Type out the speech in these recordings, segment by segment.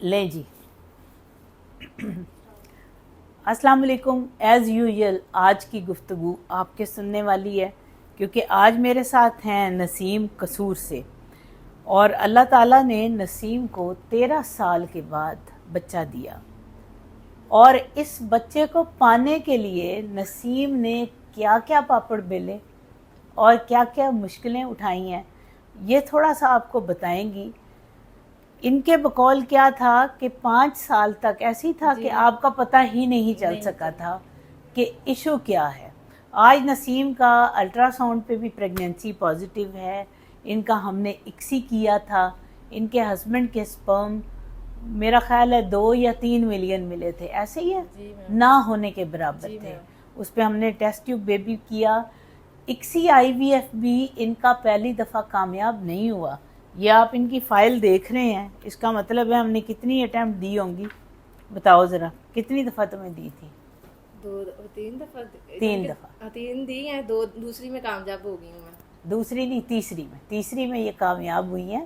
لیں جی السلام علیکم. ایز یوزول آج کی گفتگو آپ کے سننے والی ہے کیونکہ آج میرے ساتھ ہیں نسیم قصور سے, اور اللہ تعالیٰ نے نسیم کو 13 سال کے بعد بچہ دیا, اور اس بچے کو پانے کے لیے نسیم نے کیا کیا پاپڑ بیلے اور کیا کیا مشکلیں اٹھائی ہیں یہ تھوڑا سا آپ کو بتائیں گی. ان کے بقول کیا تھا کہ 5 سال تک ایسی تھا کہ آپ کا پتہ ہی نہیں چل سکا تھا کہ ایشو کیا ہے. آج نسیم کا الٹرا ساؤنڈ پہ بھی پریگنینسی پازیٹیو ہے. ان کا ہم نے اکسی کیا تھا. ان کے ہسبینڈ کے سپرم میرا خیال ہے 2 یا 3 ملین ملے تھے, ایسے ہی ہے, نہ ہونے کے برابر تھے. اس پہ ہم نے ٹیسٹ ٹیوب بیبی کیا. اکسی آئی وی ایف بھی ان کا پہلی دفعہ کامیاب نہیں ہوا. یہ آپ ان کی فائل دیکھ رہے ہیں, اس کا مطلب ہے ہم نے کتنی اٹیمپٹ دی ہوں گی, بتاؤ ذرا کتنی دفعہ تمہیں دی تھی؟ 3 دفعہ. 3 دفعہ 3 دی ہیں, 2 دوسری میں کامیاب ہو گئی ہوں میں. دوسری نہیں, تیسری میں یہ کامیاب ہوئی ہیں.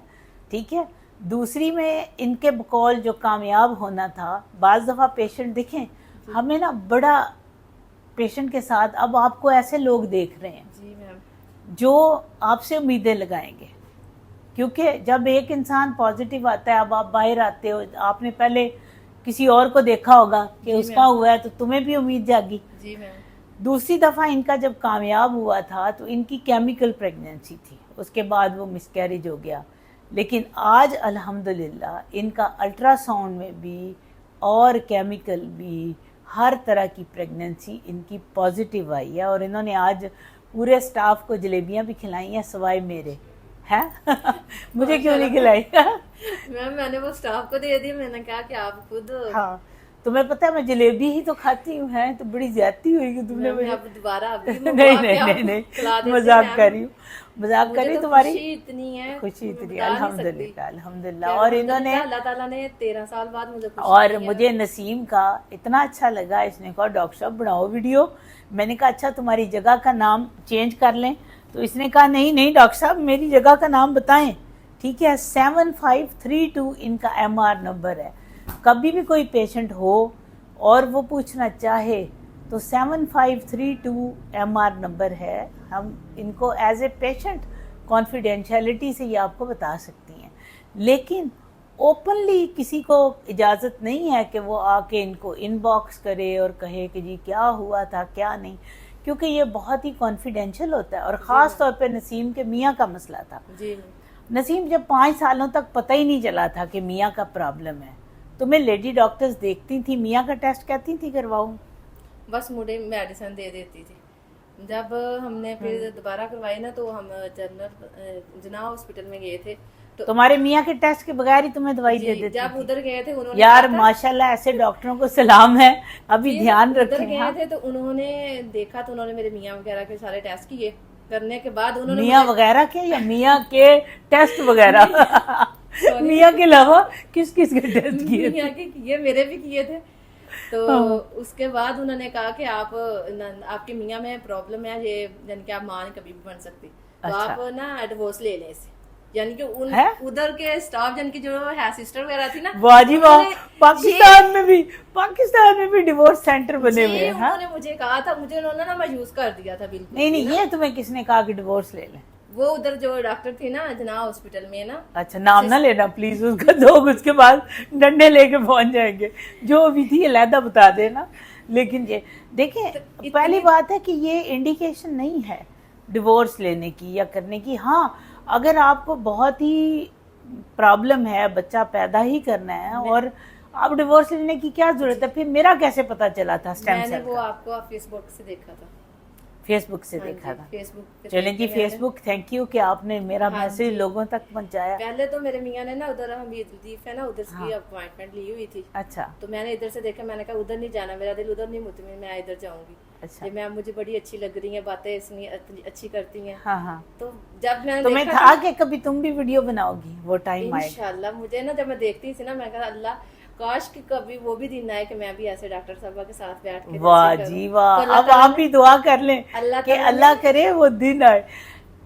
ٹھیک ہے, دوسری میں ان کے بقول جو کامیاب ہونا تھا. بعض دفعہ پیشنٹ دیکھیں ہمیں نا بڑا پیشنٹ کے ساتھ, اب آپ کو ایسے لوگ دیکھ رہے ہیں جی میم جو آپ سے امیدیں لگائیں گے, کیونکہ جب ایک انسان پازیٹیو آتا ہے, اب آپ باہر آتے ہو, آپ نے پہلے کسی اور کو دیکھا ہوگا کہ اس کا ہوا ہے تو تمہیں بھی امید جاگی. جی میم. دوسری دفعہ ان کا جب کامیاب ہوا تھا تو ان کی کیمیکل پریگنینسی تھی, اس کے بعد وہ مس کیریج ہو گیا. لیکن آج الحمدللہ ان کا الٹرا ساؤنڈ میں بھی اور کیمیکل بھی ہر طرح کی پریگنینسی ان کی پازیٹیو آئی ہے, اور انہوں نے آج پورے سٹاف کو جلیبیاں بھی کھلائی ہیں سوائے میرے. ہے مجھے کیوں نہیں کھلائی؟ میم میں نے وہ سٹاف کو دے دی, میں نے کہا کہ آپ خود. ہاں تمہیں پتہ ہے میں جلیبی ہی تو کھاتی ہوں, ہے تو بڑی زیادتی ہوئی کہ تم نے اب دوبارہ نہیں مذاق کر رہی ہوں, تمہاری اتنی ہے خوشی اتنی الحمدللہ. اور انہوں نے اللہ تعالیٰ نے 13 سال بعد مجھے اور مجھے نسیم کا اتنا اچھا لگا, اس نے کہا ڈاکٹر صاحب بناؤ ویڈیو. میں نے کہا اچھا تمہاری جگہ کا نام چینج کر لیں, تو اس نے کہا نہیں ڈاکٹر صاحب میری جگہ کا نام بتائیں. ٹھیک ہے, 7532 ان کا MR نمبر ہے. کبھی بھی کوئی پیشنٹ ہو اور وہ پوچھنا چاہے تو 7532 MR نمبر ہے. ہم ان کو ایز اے پیشنٹ کانفیڈینشیلٹی سے یہ آپ کو بتا سکتی ہیں, لیکن اوپنلی کسی کو اجازت نہیں ہے کہ وہ آ کے ان کو ان باکس کرے اور کہے کہ جی کیا ہوا تھا کیا نہیں, کیونکہ یہ بہت ہی کانفیڈینشیل ہوتا ہے. اور خاص طور پہ نسیم کے میاں کا مسئلہ تھا. نسیم جب 5 سالوں تک پتہ ہی نہیں چلا تھا کہ میاں کا پرابلم ہے, تمہیں لیڈی ڈاکٹرز دیکھتی تھی, میاں کا ٹیسٹ کہتی تھی کرواؤ, بس مجھے میڈیسن دے دیتی تھی. جب ہم نے پھر دوبارہ کروائی نا تو ہم جنرل جناح ہاسپٹل میں گئے تھے. تمہارے میاں کے ٹیسٹ کے بغیر ہی تمہیں دوائی دے دیتے جب ادھر گئے تھے انہوں نے یار ماشاءاللہ ایسے ڈاکٹروں کو سلام ہے, ابھی دھیان رکھیں. ادھر گئے تھے تو انہوں نے دیکھا تو انہوں نے میرے میاں وغیرہ کے سارے ٹیسٹ کیے. کرنے کے بعد انہوں نے میاں وغیرہ کے یا میاں کے ٹیسٹ وغیرہ میاں کے علاوہ کس کے ٹیسٹ کیے؟ میاں کے کیے, میرے بھی کیے تھے. تو اس کے بعد انہوں نے کہا کہ آپ کے میاں میں پرابلم ہے, یہ یعنی کہ آپ ماں کبھی بھی بن سکتی, تو آپ نا ڈیورس لے لیں اسے. یعنی کہ ادھر کے اسٹاف جن کی جو ہے سسٹر وغیرہ تھی نا, واہ جی واہ, پاکستان میں بھی ڈیورس سینٹر بنے ہوئے ہیں. انہوں نے مجھے کہا تھا, مجھے انہوں نے نا مایوس کر دیا تھا بالکل. نہیں یہ تمہیں کس نے کہا کہ ڈیورس لے لیں؟ وہ ادھر جو ڈاکٹر تھی نا جناح ہاسپٹل میں نا. اچھا نام نہ لینا پلیز اس کا, لوگ اس کے بعد ڈنڈے لے کے پہنچ جائیں گے. جو بھی تھی علیحدہ بتا دینا. لیکن یہ دیکھیں پہلی بات ہے کہ یہ انڈیکیشن نہیں ہے ڈیورس لینے کی یا کرنے کی. ہاں اگر آپ کو بہت ہی پرابلم ہے, بچہ پیدا ہی کرنا ہے, اور آپ ڈیورس لینے کی کیا ضرورت ہے؟ پھر میرا کیسے پتا چلا تھا اسٹیم میں سیل نے وہ آپ کو فیس بک سے دیکھا تھا. فیس بک سے دیکھا تھا. چلیں جی فیس بک, تھینک یو کہ آپ نے میرا میسج لوگوں تک پہنچایا. پہلے تو میرے میاں نے نا ادھر حمید لطیف ہے نا ادھر کی اپوائنٹمنٹ لی ہوئی تھی. اچھا تو میں نے ادھر سے دیکھا, میں نے کہا ادھر نہیں جانا, میرا دل ادھر نہیں مطمئن, میں ادھر جاؤں گی. یہ میم مجھے بڑی اچھی لگ رہی ہیں, باتیں اچھی کرتی ہیں. ہاں تو جب میں نے تمہیں تھا کہ کبھی تم بھی ویڈیو بناؤ گی, وہ ٹائم آئے انشاءاللہ. مجھے نا جب میں دیکھتی تھی نا میں کہا اللہ کاش کہ کبھی وہ بھی دن آئے کہ میں بھی ایسے ڈاکٹر صاحبہ کے ساتھ بیٹھ کے. واہ جی واہ, اب آپ بھی دعا کر لیں کہ اللہ کرے وہ دن آئے.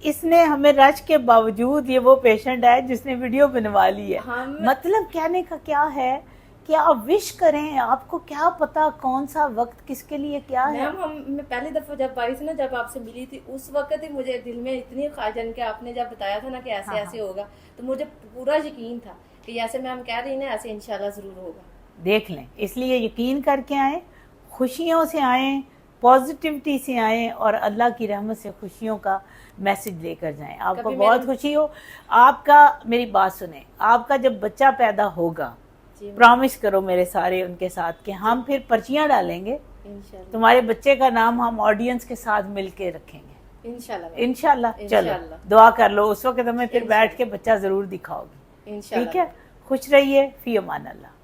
اس نے ہمیں رش کے باوجود یہ وہ پیشنٹ ہے جس نے ویڈیو بنوا لی ہے. مطلب کہنے کا کیا ہے کہ آپ وش کریں, آپ کو کیا پتا کون سا وقت کس کے لیے کیا ہے. میں پہلی دفعہ جب آئی تھی نا, جب آپ سے ملی تھی, اس وقت ہی مجھے دل میں اتنی خواہش کہ آپ نے جب بتایا تھا نا کہ ایسے ایسے ہوگا, تو مجھے پورا یقین تھا کہ جیسے میم کہہ رہی نا ایسے انشاءاللہ ضرور ہوگا. دیکھ لیں, اس لیے یقین کر کے آئیں, خوشیوں سے آئیں, پازیٹیوٹی سے آئیں, اور اللہ کی رحمت سے خوشیوں کا میسج لے کر جائیں. آپ کو بہت خوشی ہو. آپ کا, میری بات سنیں, آپ کا جب بچہ پیدا ہوگا, پرامس کرو میرے سارے ان کے ساتھ کہ ہم پھر پرچیاں ڈالیں گے, تمہارے بچے کا نام ہم آڈینس کے ساتھ مل کے رکھیں گے انشاءاللہ. چلو دعا کر لو, اس وقت ہمیں پھر بیٹھ کے بچہ ضرور دکھاؤ گی. ٹھیک ہے, خوش رہیے, فی امان اللہ.